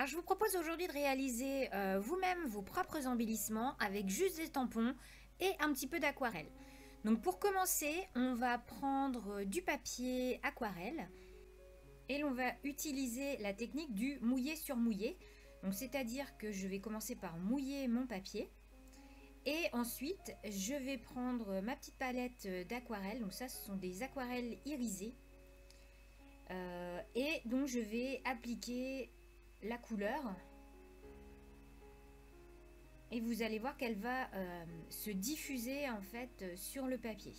je vous propose aujourd'hui de réaliser vous-même vos propres embellissements avec juste des tampons et un petit peu d'aquarelle. Donc pour commencer, on va prendre du papier aquarelle et l'on va utiliser la technique du mouillé sur mouillé. Donc c'est-à-dire que je vais commencer par mouiller mon papier et ensuite je vais prendre ma petite palette d'aquarelle. Donc ça, ce sont des aquarelles irisées. Et donc je vais appliquer la couleur et vous allez voir qu'elle va se diffuser en fait sur le papier.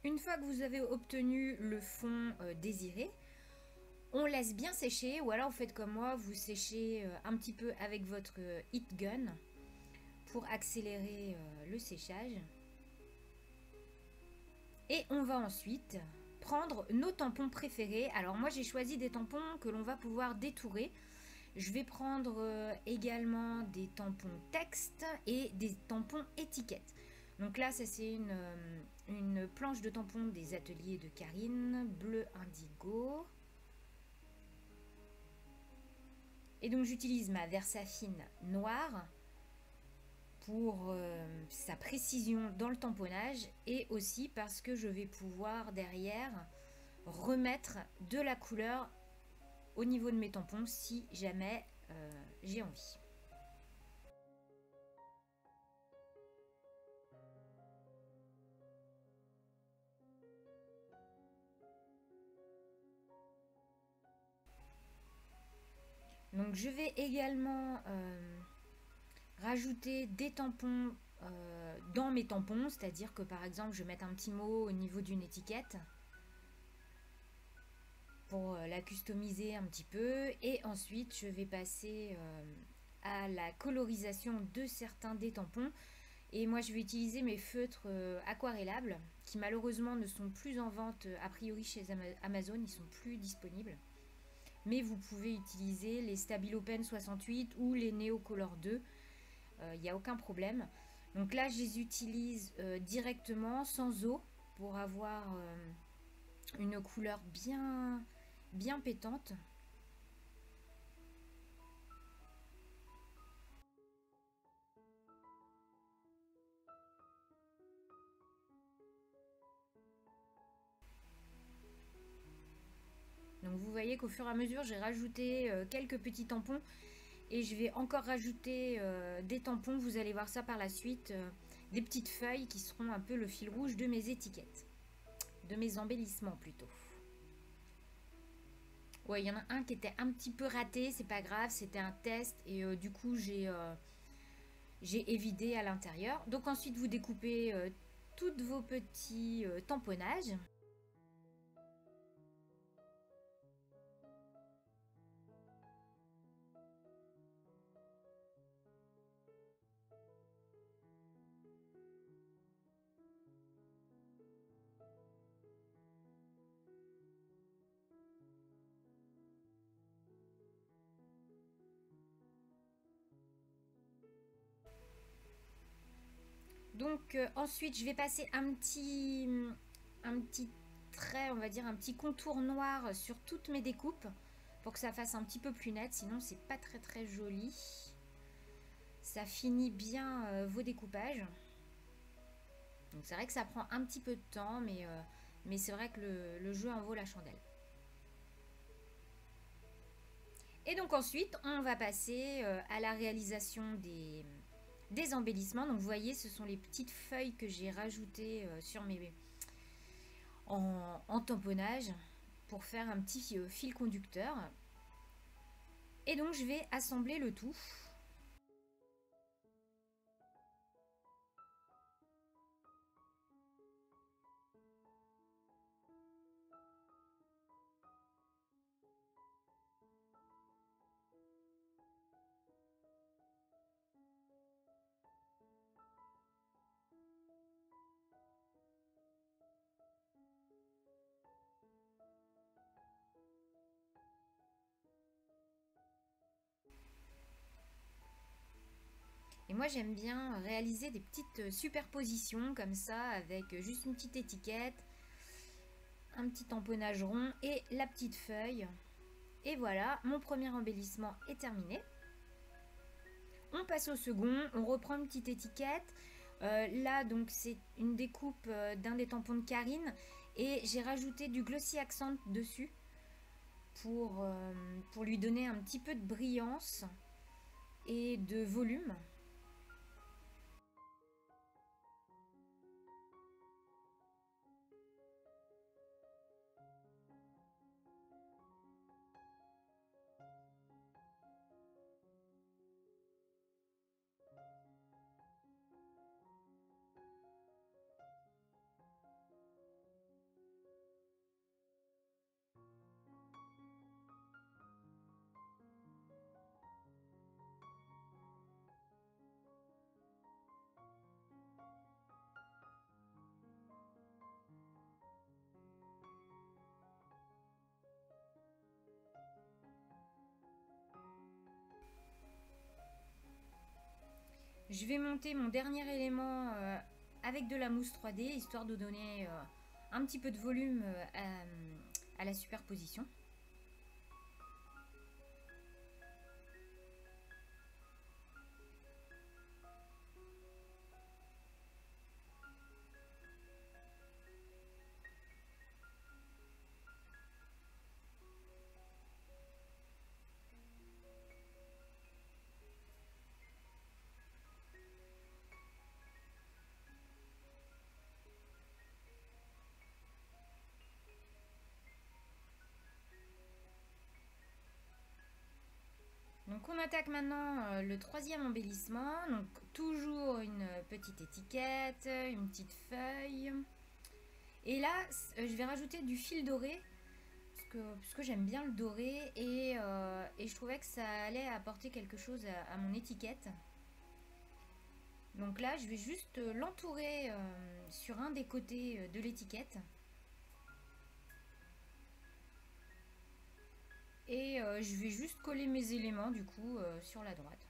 Une fois que vous avez obtenu le fond désiré, on laisse bien sécher, ou alors vous faites comme moi, vous séchez un petit peu avec votre heat gun pour accélérer le séchage. Et on va ensuite prendre nos tampons préférés. Alors moi j'ai choisi des tampons que l'on va pouvoir détourer. Je vais prendre également des tampons texte et des tampons étiquettes. Donc là, ça c'est une planche de tampons des ateliers de Karine, bleu indigo. Et donc j'utilise ma Versafine noire pour sa précision dans le tamponnage et aussi parce que je vais pouvoir derrière remettre de la couleur au niveau de mes tampons si jamais j'ai envie. Donc je vais également rajouter des tampons dans mes tampons, c'est-à-dire que par exemple je vais mettre un petit mot au niveau d'une étiquette pour la customiser un petit peu, et ensuite je vais passer à la colorisation de certains des tampons. Et moi je vais utiliser mes feutres aquarellables qui malheureusement ne sont plus en vente a priori chez Amazon, ils sont plus disponibles. Mais vous pouvez utiliser les Stabilo Pen 68 ou les Neocolor 2, il n'y a aucun problème. Donc là je les utilise directement sans eau pour avoir une couleur bien pétante. Donc vous voyez qu'au fur et à mesure j'ai rajouté quelques petits tampons et je vais encore rajouter des tampons, vous allez voir ça par la suite, des petites feuilles qui seront un peu le fil rouge de mes étiquettes, de mes embellissements plutôt. Ouais, il y en a un qui était un petit peu raté, c'est pas grave, c'était un test et du coup j'ai évidé à l'intérieur. Donc ensuite vous découpez tous vos petits tamponnages. Donc ensuite je vais passer un petit trait, on va dire un petit contour noir sur toutes mes découpes pour que ça fasse un petit peu plus net, sinon c'est pas très joli. Ça finit bien vos découpages. Donc c'est vrai que ça prend un petit peu de temps, mais c'est vrai que le jeu en vaut la chandelle. Et donc ensuite on va passer à la réalisation des embellissements. Donc vous voyez, ce sont les petites feuilles que j'ai rajoutées sur mes en tamponnage pour faire un petit fil conducteur. Et donc je vais assembler le tout. Et moi j'aime bien réaliser des petites superpositions comme ça avec juste une petite étiquette, un petit tamponnage rond et la petite feuille. Et voilà, mon premier embellissement est terminé. On passe au second, on reprend une petite étiquette. Là donc c'est une découpe d'un des tampons de Karine et j'ai rajouté du glossy accent dessus pour lui donner un petit peu de brillance et de volume. Je vais monter mon dernier élément avec de la mousse 3D, histoire de donner un petit peu de volume à la superposition. Donc on attaque maintenant le troisième embellissement. Donc toujours une petite étiquette, une petite feuille. Et là, je vais rajouter du fil doré parce que j'aime bien le doré et je trouvais que ça allait apporter quelque chose à mon étiquette. Donc là, je vais juste l'entourer sur un des côtés de l'étiquette. Et je vais juste coller mes éléments du coup sur la droite.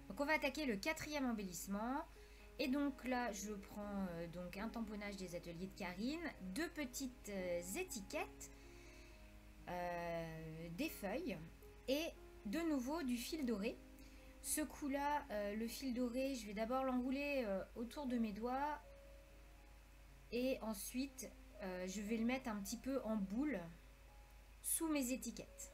Donc on va attaquer le quatrième embellissement. Et donc là, je prends donc un tamponnage des ateliers de Karine, deux petites étiquettes, des feuilles et de nouveau du fil doré. Ce coup-là, le fil doré, je vais d'abord l'enrouler autour de mes doigts et ensuite je vais le mettre un petit peu en boule sous mes étiquettes.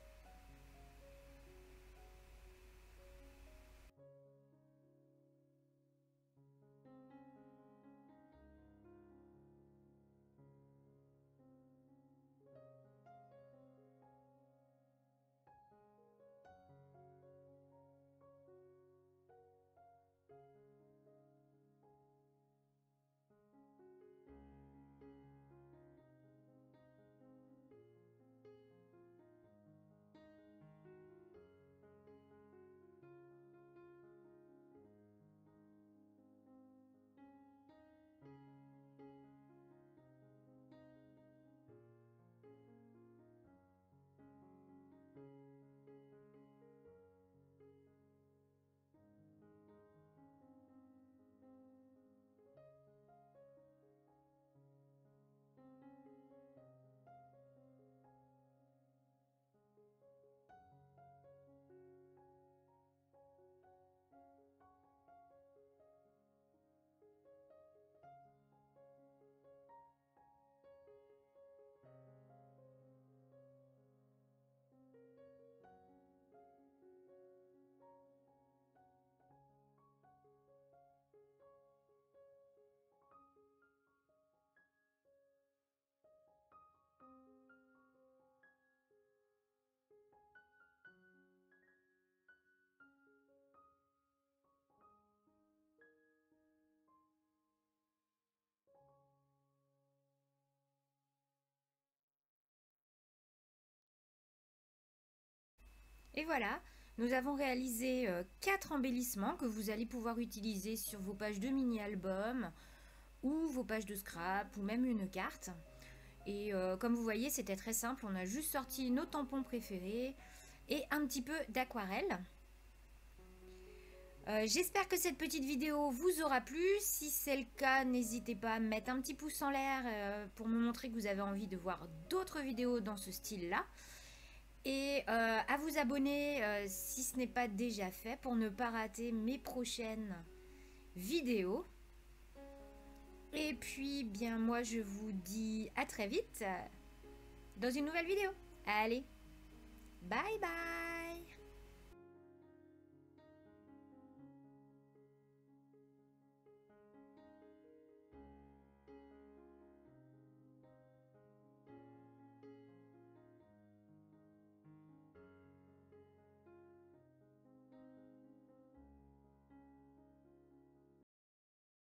Et voilà, nous avons réalisé 4 embellissements que vous allez pouvoir utiliser sur vos pages de mini-album ou vos pages de scrap ou même une carte. Et comme vous voyez, c'était très simple, on a juste sorti nos tampons préférés et un petit peu d'aquarelle. J'espère que cette petite vidéo vous aura plu. Si c'est le cas, n'hésitez pas à mettre un petit pouce en l'air pour me montrer que vous avez envie de voir d'autres vidéos dans ce style-là. Et à vous abonner si ce n'est pas déjà fait pour ne pas rater mes prochaines vidéos. Et puis, bien, moi, je vous dis à très vite dans une nouvelle vidéo. Allez, bye bye!